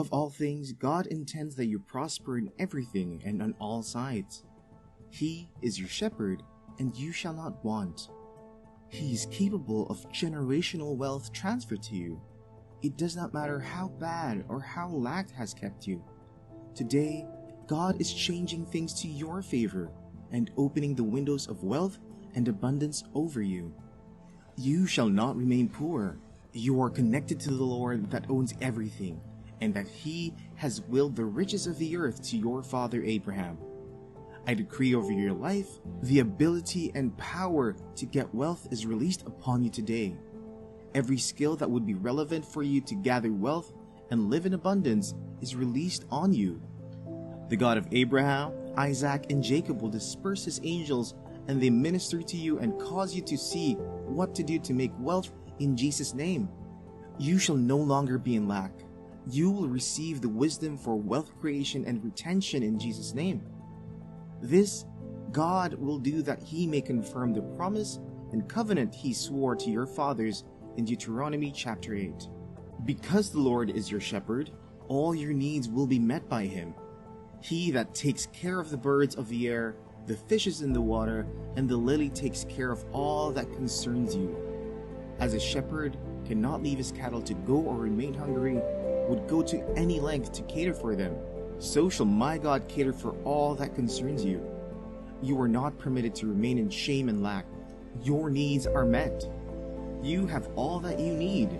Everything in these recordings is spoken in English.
Above all things, God intends that you prosper in everything and on all sides. He is your shepherd, and you shall not want. He is capable of generational wealth transferred to you. It does not matter how bad or how lack has kept you. Today, God is changing things to your favor and opening the windows of wealth and abundance over you. You shall not remain poor. You are connected to the Lord that owns everything, and that He has willed the riches of the earth to your father Abraham. I decree over your life, the ability and power to get wealth is released upon you today. Every skill that would be relevant for you to gather wealth and live in abundance is released on you. The God of Abraham, Isaac, and Jacob will disperse His angels, and they minister to you and cause you to see what to do to make wealth in Jesus' name. You shall no longer be in lack. You will receive the wisdom for wealth creation and retention in Jesus' name. This God will do that He may confirm the promise and covenant He swore to your fathers in Deuteronomy chapter 8. Because the Lord is your shepherd, all your needs will be met by Him. He that takes care of the birds of the air, the fishes in the water, and the lily takes care of all that concerns you. As a shepherd cannot leave his cattle to go or remain hungry, would go to any length to cater for them, so shall my God cater for all that concerns you. You are not permitted to remain in shame and lack. Your needs are met. You have all that you need.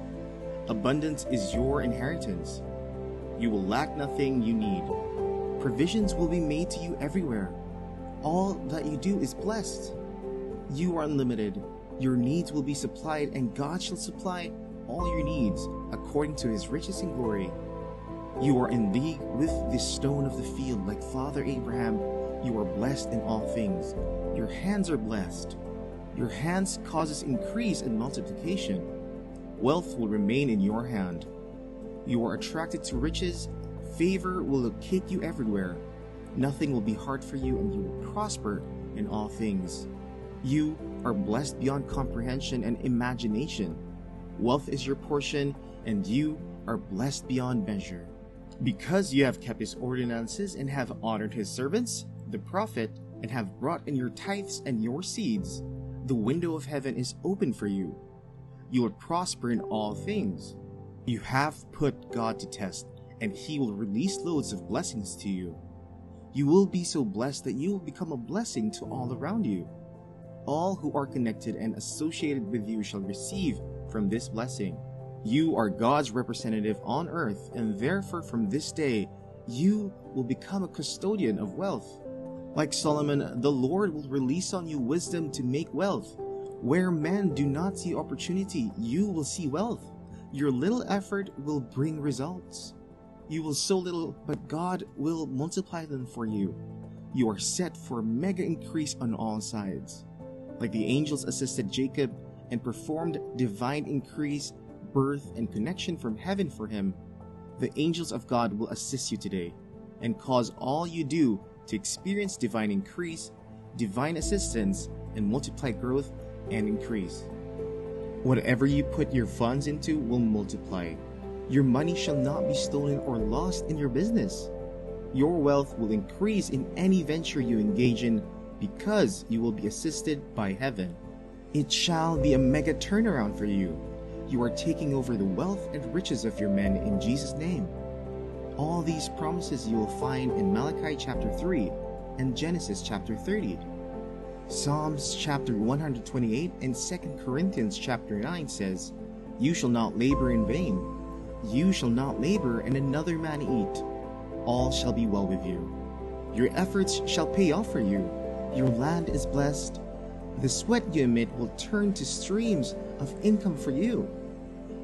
Abundance is your inheritance. You will lack nothing you need. Provisions will be made to you everywhere. All that you do is blessed. You are unlimited. Your needs will be supplied, and God shall supply all your needs according to His riches and glory. You are in league with the stone of the field, like Father Abraham. You are blessed in all things. Your hands are blessed. Your hands causes increase and multiplication. Wealth will remain in your hand. You are attracted to riches. Favor will locate you everywhere. Nothing will be hard for you, and you will prosper in all things. You are blessed beyond comprehension and imagination. Wealth is your portion, and you are blessed beyond measure. Because you have kept His ordinances and have honored His servants, the prophet, and have brought in your tithes and your seeds, the window of heaven is open for you. You will prosper in all things. You have put God to test, and He will release loads of blessings to you. You will be so blessed that you will become a blessing to all around you. All who are connected and associated with you shall receive from this blessing. You are God's representative on earth, and therefore from this day you will become a custodian of wealth. Like Solomon, the Lord will release on you wisdom to make wealth. Where men do not see opportunity, you will see wealth. Your little effort will bring results. You will sow little, but God will multiply them for you. You are set for a mega increase on all sides. Like the angels assisted Jacob and performed divine increase, birth, and connection from heaven for him, the angels of God will assist you today and cause all you do to experience divine increase, divine assistance, and multiply growth and increase. Whatever you put your funds into will multiply. Your money shall not be stolen or lost in your business. Your wealth will increase in any venture you engage in because you will be assisted by heaven. It shall be a mega turnaround for you. You are taking over the wealth and riches of your men in Jesus' name. All these promises you will find in Malachi chapter 3 and Genesis chapter 30. Psalms chapter 128 and 2 Corinthians chapter 9 says, "You shall not labor in vain. You shall not labor and another man eat. All shall be well with you. Your efforts shall pay off for you. Your land is blessed. The sweat you emit will turn to streams of income for you."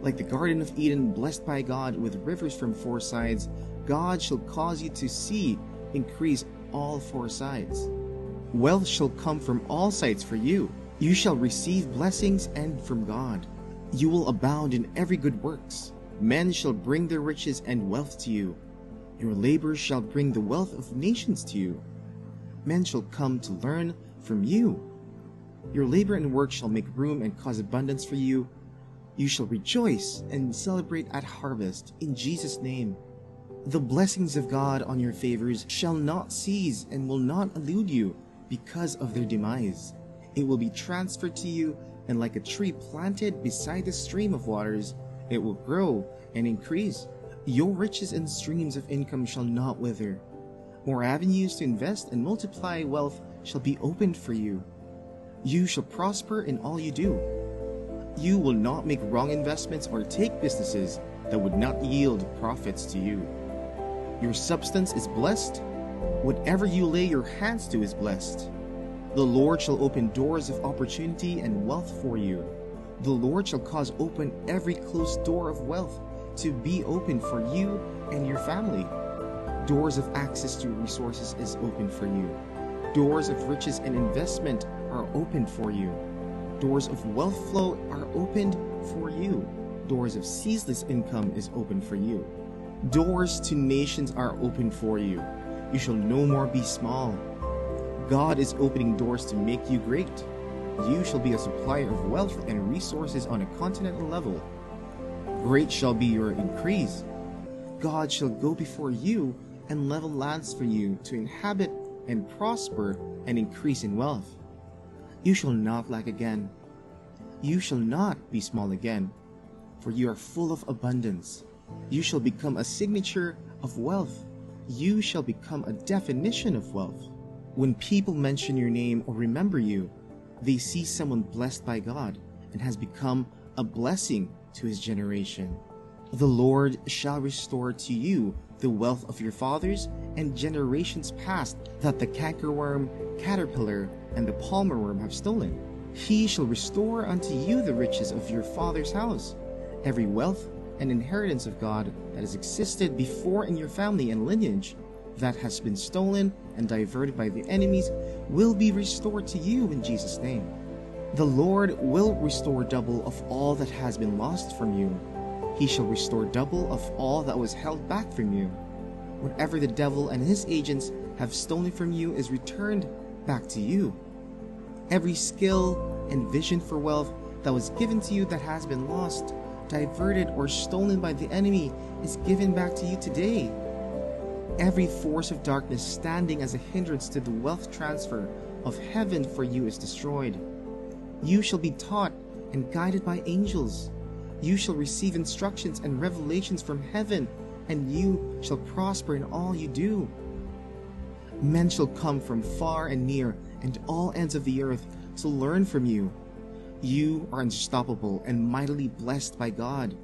Like the Garden of Eden blessed by God with rivers from four sides, God shall cause you to see increase all four sides. Wealth shall come from all sides for you. You shall receive blessings and from God. You will abound in every good works. Men shall bring their riches and wealth to you. Your labor shall bring the wealth of nations to you. Men shall come to learn from you. Your labor and work shall make room and cause abundance for you. You shall rejoice and celebrate at harvest in Jesus' name. The blessings of God on your favors shall not cease and will not elude you because of their demise. It will be transferred to you, and like a tree planted beside the stream of waters, it will grow and increase. Your riches and streams of income shall not wither. More avenues to invest and multiply wealth shall be opened for you. You shall prosper in all you do. You will not make wrong investments or take businesses that would not yield profits to you. Your substance is blessed. Whatever you lay your hands to is blessed. The Lord shall open doors of opportunity and wealth for you. The Lord shall cause open every closed door of wealth to be open for you and your family. Doors of access to resources is open for you. Doors of riches and investment are opened for you. Doors of wealth flow are opened for you. Doors of ceaseless income is open for you. Doors to nations are open for you. You shall no more be small. God is opening doors to make you great. You shall be a supplier of wealth and resources on a continental level. Great shall be your increase. God shall go before you and level lands for you to inhabit and prosper and increase in wealth. You shall not lack again. You shall not be small again, for you are full of abundance. You shall become a signature of wealth. You shall become a definition of wealth. When people mention your name or remember you, they see someone blessed by God and has become a blessing to his generation. The Lord shall restore to you the wealth of your fathers and generations past that the cankerworm, caterpillar, and the palmerworm have stolen. He shall restore unto you the riches of your father's house. Every wealth and inheritance of God that has existed before in your family and lineage that has been stolen and diverted by the enemies will be restored to you in Jesus' name. The Lord will restore double of all that has been lost from you. He shall restore double of all that was held back from you. Whatever the devil and his agents have stolen from you is returned back to you. Every skill and vision for wealth that was given to you that has been lost, diverted, or stolen by the enemy is given back to you today. Every force of darkness standing as a hindrance to the wealth transfer of heaven for you is destroyed. You shall be taught and guided by angels. You shall receive instructions and revelations from heaven, and you shall prosper in all you do. Men shall come from far and near and all ends of the earth to learn from you. You are unstoppable and mightily blessed by God.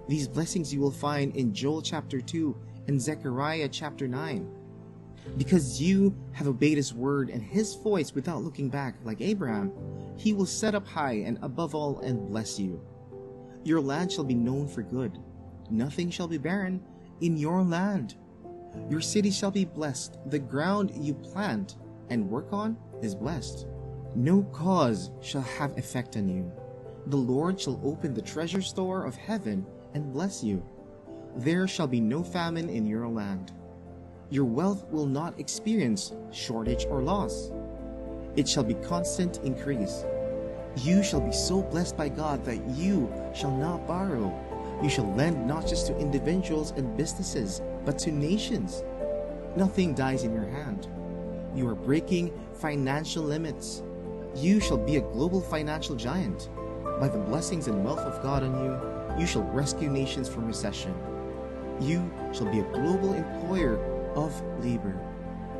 These blessings you will find in Joel chapter 2 and Zechariah chapter 9. Because you have obeyed his word and his voice without looking back like Abraham, he will set up high and above all and bless you. Your land shall be known for good. Nothing shall be barren in your land. Your city shall be blessed. The ground you plant and work on is blessed. No cause shall have effect on you. The Lord shall open the treasure store of heaven and bless you. There shall be no famine in your land. Your wealth will not experience shortage or loss. It shall be constant increase. You shall be so blessed by God that you shall not borrow. You shall lend not just to individuals and businesses, but to nations. Nothing dies in your hand. You are breaking financial limits. You shall be a global financial giant. By the blessings and wealth of God on you, you shall rescue nations from recession. You shall be a global employer of labor.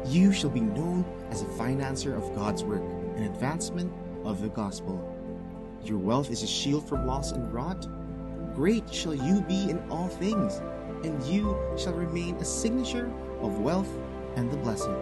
You shall be known as a financer of God's work, an advancement of the gospel. Your wealth is a shield from loss and rot. Great shall you be in all things, and you shall remain a signature of wealth and the blessing.